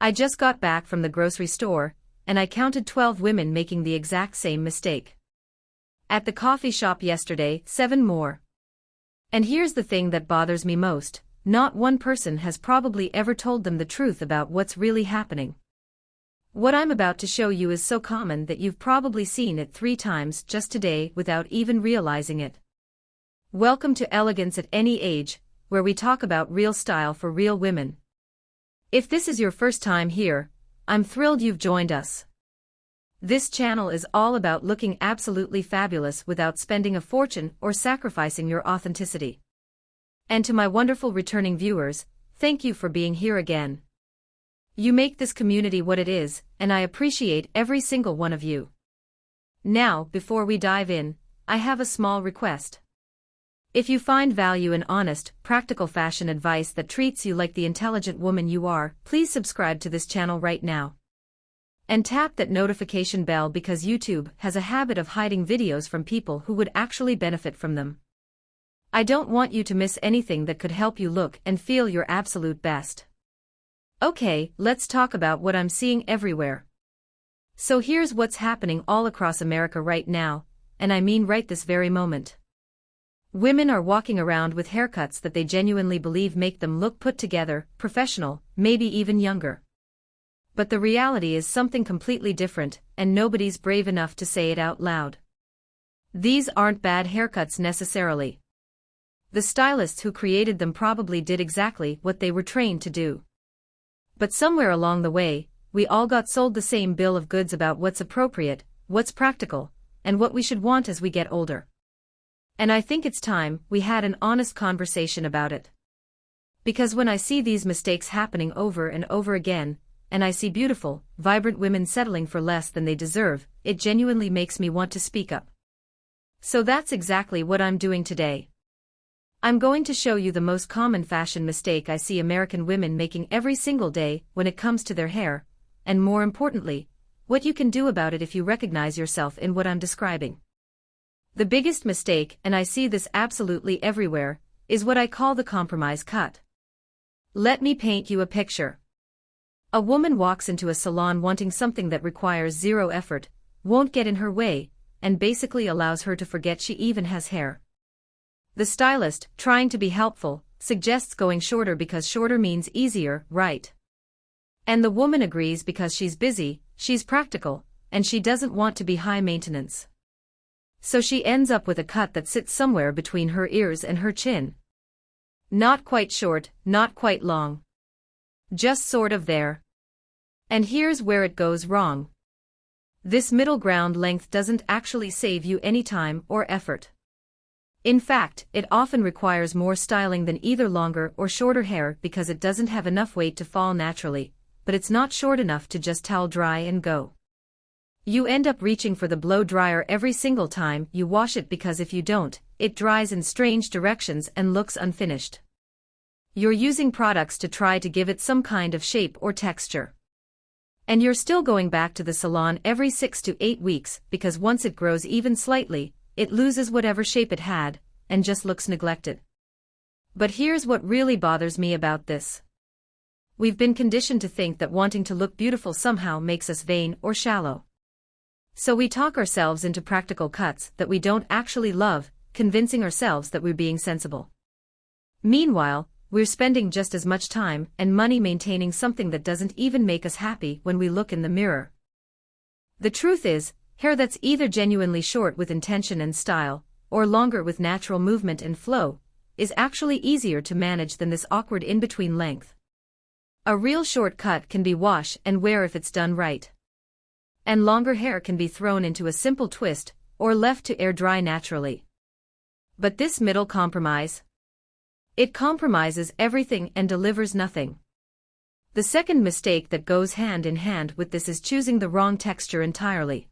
I just got back from the grocery store, and I counted 12 women making the exact same mistake. At the coffee shop yesterday, 7 more. And here's the thing that bothers me most, not one person has probably ever told them the truth about what's really happening. What I'm about to show you is so common that you've probably seen it 3 times just today without even realizing it. Welcome to Elegance at Any Age, where we talk about real style for real women. If this is your first time here, I'm thrilled you've joined us. This channel is all about looking absolutely fabulous without spending a fortune or sacrificing your authenticity. And to my wonderful returning viewers, thank you for being here again. You make this community what it is, and I appreciate every single one of you. Now, before we dive in, I have a small request. If you find value in honest, practical fashion advice that treats you like the intelligent woman you are, please subscribe to this channel right now. And tap that notification bell because YouTube has a habit of hiding videos from people who would actually benefit from them. I don't want you to miss anything that could help you look and feel your absolute best. Okay, let's talk about what I'm seeing everywhere. So here's what's happening all across America right now, and I mean right this very moment. Women are walking around with haircuts that they genuinely believe make them look put together, professional, maybe even younger. But the reality is something completely different, and nobody's brave enough to say it out loud. These aren't bad haircuts necessarily. The stylists who created them probably did exactly what they were trained to do. But somewhere along the way, we all got sold the same bill of goods about what's appropriate, what's practical, and what we should want as we get older. And I think it's time we had an honest conversation about it. Because when I see these mistakes happening over and over again, and I see beautiful, vibrant women settling for less than they deserve, it genuinely makes me want to speak up. So that's exactly what I'm doing today. I'm going to show you the most common fashion mistake I see American women making every single day when it comes to their hair, and more importantly, what you can do about it if you recognize yourself in what I'm describing. The biggest mistake, and I see this absolutely everywhere, is what I call the compromise cut. Let me paint you a picture. A woman walks into a salon wanting something that requires zero effort, won't get in her way, and basically allows her to forget she even has hair. The stylist, trying to be helpful, suggests going shorter because shorter means easier, right? And the woman agrees because she's busy, she's practical, and she doesn't want to be high maintenance. So she ends up with a cut that sits somewhere between her ears and her chin. Not quite short, not quite long. Just sort of there. And here's where it goes wrong. This middle ground length doesn't actually save you any time or effort. In fact, it often requires more styling than either longer or shorter hair because it doesn't have enough weight to fall naturally, but it's not short enough to just towel dry and go. You end up reaching for the blow dryer every single time you wash it because if you don't, it dries in strange directions and looks unfinished. You're using products to try to give it some kind of shape or texture. And you're still going back to the salon every 6 to 8 weeks because once it grows even slightly, it loses whatever shape it had, and just looks neglected. But here's what really bothers me about this. We've been conditioned to think that wanting to look beautiful somehow makes us vain or shallow. So we talk ourselves into practical cuts that we don't actually love, convincing ourselves that we're being sensible. Meanwhile, we're spending just as much time and money maintaining something that doesn't even make us happy when we look in the mirror. The truth is, hair that's either genuinely short with intention and style, or longer with natural movement and flow, is actually easier to manage than this awkward in-between length. A real short cut can be wash and wear if it's done right. And longer hair can be thrown into a simple twist, or left to air dry naturally. But this middle compromise? It compromises everything and delivers nothing. The second mistake that goes hand in hand with this is choosing the wrong texture entirely.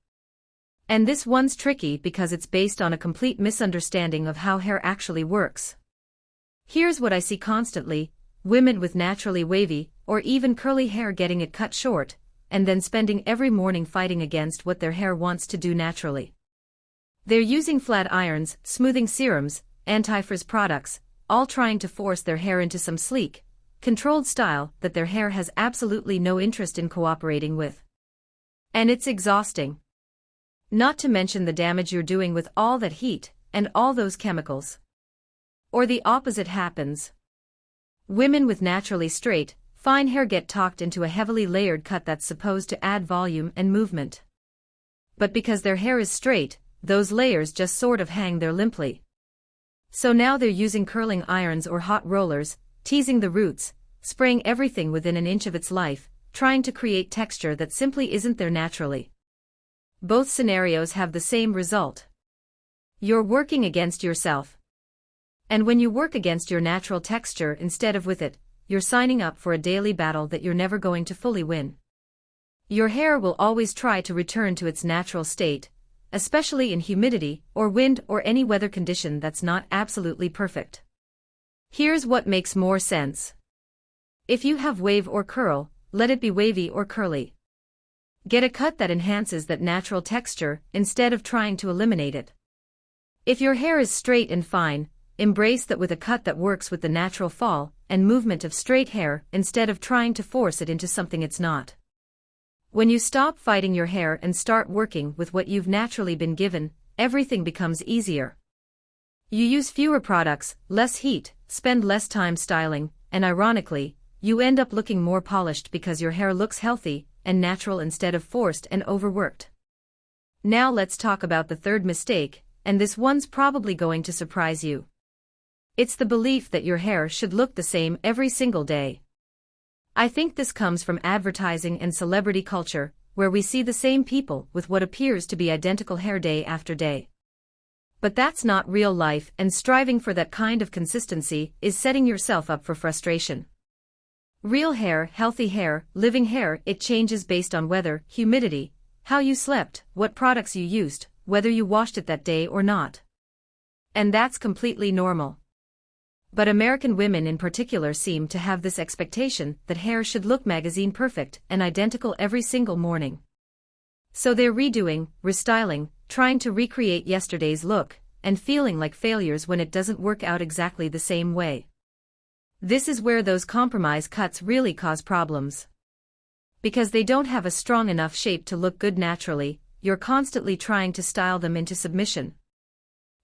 And this one's tricky because it's based on a complete misunderstanding of how hair actually works. Here's what I see constantly: women with naturally wavy, or even curly hair getting it cut short, and then spending every morning fighting against what their hair wants to do naturally. They're using flat irons, smoothing serums, anti-frizz products, all trying to force their hair into some sleek, controlled style that their hair has absolutely no interest in cooperating with. And it's exhausting. Not to mention the damage you're doing with all that heat and all those chemicals. Or the opposite happens. Women with naturally straight, fine hair get talked into a heavily layered cut that's supposed to add volume and movement. But because their hair is straight, those layers just sort of hang there limply. So now they're using curling irons or hot rollers, teasing the roots, spraying everything within an inch of its life, trying to create texture that simply isn't there naturally. Both scenarios have the same result. You're working against yourself. And when you work against your natural texture instead of with it, you're signing up for a daily battle that you're never going to fully win. Your hair will always try to return to its natural state, especially in humidity or wind or any weather condition that's not absolutely perfect. Here's what makes more sense. If you have wave or curl, let it be wavy or curly. Get a cut that enhances that natural texture instead of trying to eliminate it. If your hair is straight and fine, embrace that with a cut that works with the natural fall and movement of straight hair instead of trying to force it into something it's not. When you stop fighting your hair and start working with what you've naturally been given, everything becomes easier. You use fewer products, less heat, spend less time styling, and ironically, you end up looking more polished because your hair looks healthy and natural instead of forced and overworked. Now let's talk about the third mistake, and this one's probably going to surprise you. It's the belief that your hair should look the same every single day. I think this comes from advertising and celebrity culture, where we see the same people with what appears to be identical hair day after day. But that's not real life, and striving for that kind of consistency is setting yourself up for frustration. Real hair, healthy hair, living hair, it changes based on weather, humidity, how you slept, what products you used, whether you washed it that day or not. And that's completely normal. But American women in particular seem to have this expectation that hair should look magazine perfect and identical every single morning. So they're redoing, restyling, trying to recreate yesterday's look, and feeling like failures when it doesn't work out exactly the same way. This is where those compromise cuts really cause problems. Because they don't have a strong enough shape to look good naturally, you're constantly trying to style them into submission.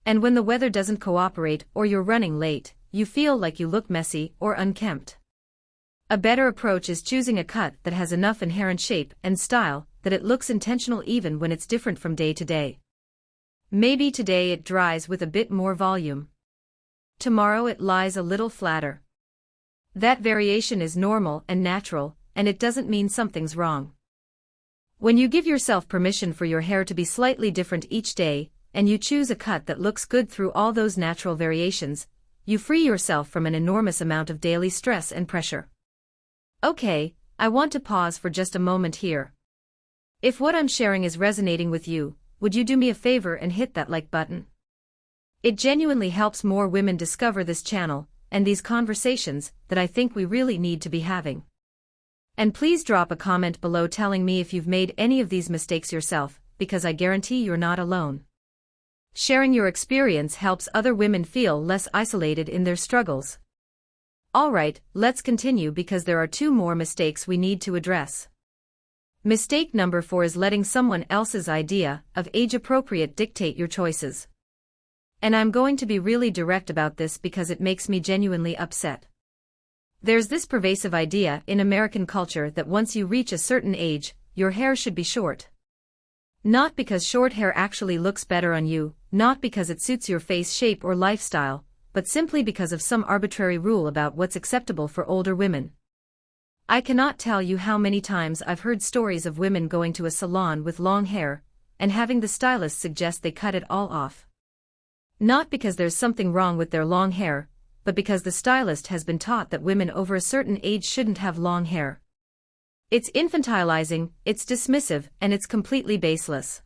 And when the weather doesn't cooperate or you're running late, you feel like you look messy or unkempt. A better approach is choosing a cut that has enough inherent shape and style that it looks intentional even when it's different from day to day. Maybe today it dries with a bit more volume. Tomorrow it lies a little flatter. That variation is normal and natural, and it doesn't mean something's wrong. When you give yourself permission for your hair to be slightly different each day, and you choose a cut that looks good through all those natural variations, you free yourself from an enormous amount of daily stress and pressure. Okay, I want to pause for just a moment here. If what I'm sharing is resonating with you, would you do me a favor and hit that like button? It genuinely helps more women discover this channel and these conversations that I think we really need to be having. And please drop a comment below telling me if you've made any of these mistakes yourself, because I guarantee you're not alone. Sharing your experience helps other women feel less isolated in their struggles. Alright, let's continue because there are 2 more mistakes we need to address. Mistake number 4 is letting someone else's idea of age-appropriate dictate your choices. And I'm going to be really direct about this because it makes me genuinely upset. There's this pervasive idea in American culture that once you reach a certain age, your hair should be short. Not because short hair actually looks better on you, not because it suits your face shape or lifestyle, but simply because of some arbitrary rule about what's acceptable for older women. I cannot tell you how many times I've heard stories of women going to a salon with long hair, and having the stylist suggest they cut it all off. Not because there's something wrong with their long hair, but because the stylist has been taught that women over a certain age shouldn't have long hair. It's infantilizing, it's dismissive, and it's completely baseless.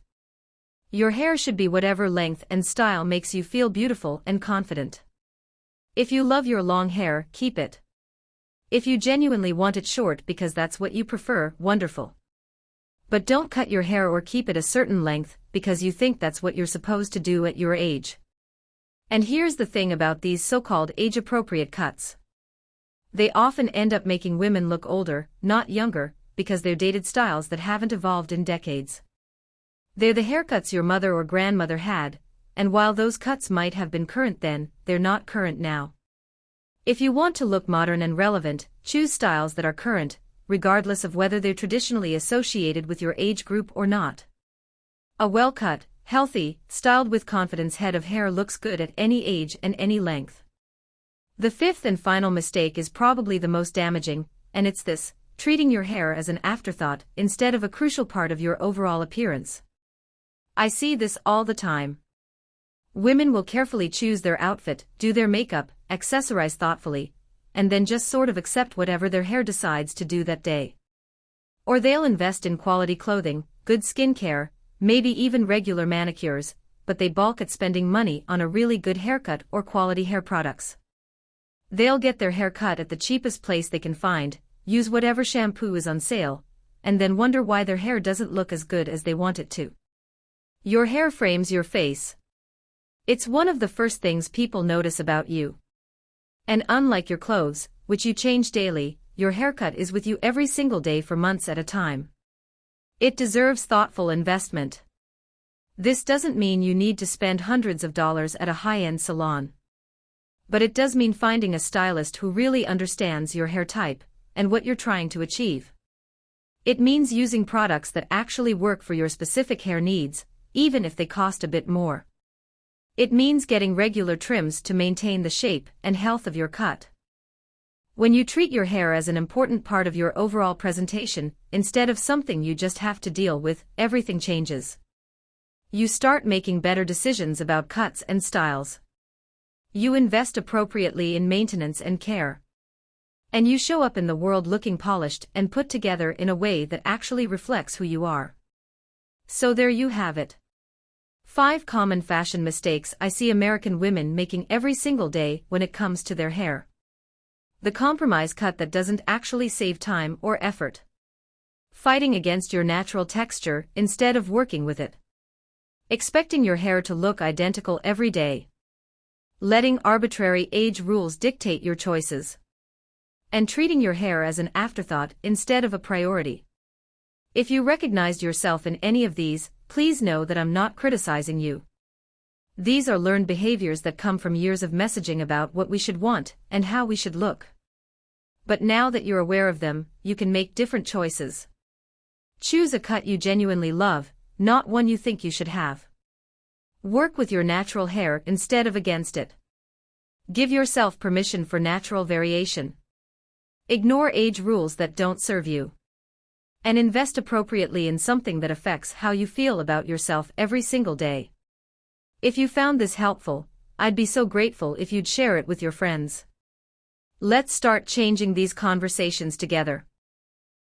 Your hair should be whatever length and style makes you feel beautiful and confident. If you love your long hair, keep it. If you genuinely want it short because that's what you prefer, wonderful. But don't cut your hair or keep it a certain length because you think that's what you're supposed to do at your age. And here's the thing about these so-called age-appropriate cuts. They often end up making women look older, not younger, because they're dated styles that haven't evolved in decades. They're the haircuts your mother or grandmother had, and while those cuts might have been current then, they're not current now. If you want to look modern and relevant, choose styles that are current, regardless of whether they're traditionally associated with your age group or not. A well-cut, healthy, styled with confidence head of hair looks good at any age and any length. The fifth and final mistake is probably the most damaging, and it's this: treating your hair as an afterthought instead of a crucial part of your overall appearance. I see this all the time. Women will carefully choose their outfit, do their makeup, accessorize thoughtfully, and then just sort of accept whatever their hair decides to do that day. Or they'll invest in quality clothing, good skincare, maybe even regular manicures, but they balk at spending money on a really good haircut or quality hair products. They'll get their hair cut at the cheapest place they can find, use whatever shampoo is on sale, and then wonder why their hair doesn't look as good as they want it to. Your hair frames your face. It's one of the first things people notice about you. And unlike your clothes, which you change daily, your haircut is with you every single day for months at a time. It deserves thoughtful investment. This doesn't mean you need to spend hundreds of dollars at a high-end salon. But it does mean finding a stylist who really understands your hair type and what you're trying to achieve. It means using products that actually work for your specific hair needs, even if they cost a bit more. It means getting regular trims to maintain the shape and health of your cut. When you treat your hair as an important part of your overall presentation, instead of something you just have to deal with, everything changes. You start making better decisions about cuts and styles. You invest appropriately in maintenance and care. And you show up in the world looking polished and put together in a way that actually reflects who you are. So there you have it. 5 common fashion mistakes I see American women making every single day when it comes to their hair. The compromise cut that doesn't actually save time or effort. Fighting against your natural texture instead of working with it. Expecting your hair to look identical every day. Letting arbitrary age rules dictate your choices. And treating your hair as an afterthought instead of a priority. If you recognized yourself in any of these, please know that I'm not criticizing you. These are learned behaviors that come from years of messaging about what we should want and how we should look. But now that you're aware of them, you can make different choices. Choose a cut you genuinely love, not one you think you should have. Work with your natural hair instead of against it. Give yourself permission for natural variation. Ignore age rules that don't serve you. And invest appropriately in something that affects how you feel about yourself every single day. If you found this helpful, I'd be so grateful if you'd share it with your friends. Let's start changing these conversations together.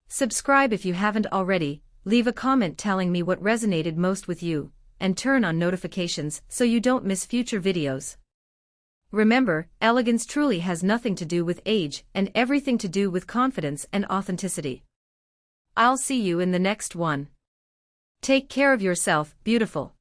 Subscribe if you haven't already, leave a comment telling me what resonated most with you, and turn on notifications so you don't miss future videos. Remember, elegance truly has nothing to do with age and everything to do with confidence and authenticity. I'll see you in the next one. Take care of yourself, beautiful.